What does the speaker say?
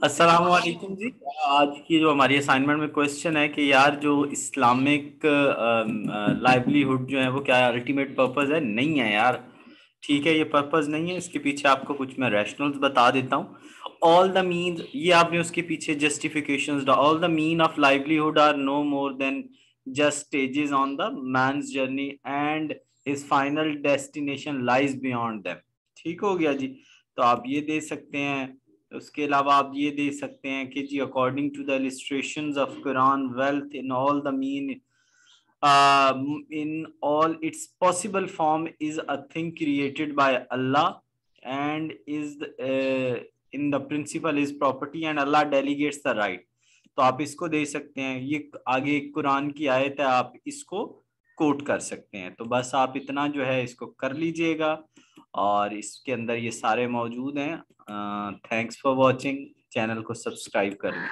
अस्सलाम वालेकुम जी। आज की जो हमारी असाइनमेंट में क्वेश्चन है कि यार जो इस्लामिक लाइवलीहुड जो है वो क्या अल्टीमेट पर्पस है? नहीं है यार। ठीक है, ये पर्पस नहीं है। इसके पीछे आपको कुछ मैं रैशनल्स बता देता हूँ। ऑल द मीन, ये आपने उसके पीछे justifications, all the mean of livelihood are no more than just stages on the man's journey and his final destination lies beyond them. ठीक हो गया जी। तो आप ये दे सकते हैं। उसके अलावा आप ये दे सकते हैं कि जी according to the illustrations of Quran, wealth in all the mean in all its possible form is a thing created by Allah and is in the principle is property and Allah delegates the right। तो आप इसको दे सकते हैं। ये आगे एक कुरान की आयत है, आप इसको कोट कर सकते हैं। तो बस आप इतना जो है इसको कर लीजिएगा और इसके अंदर ये सारे मौजूद हैं। Thanks for watching. चैनल को सब्सक्राइब कर लें।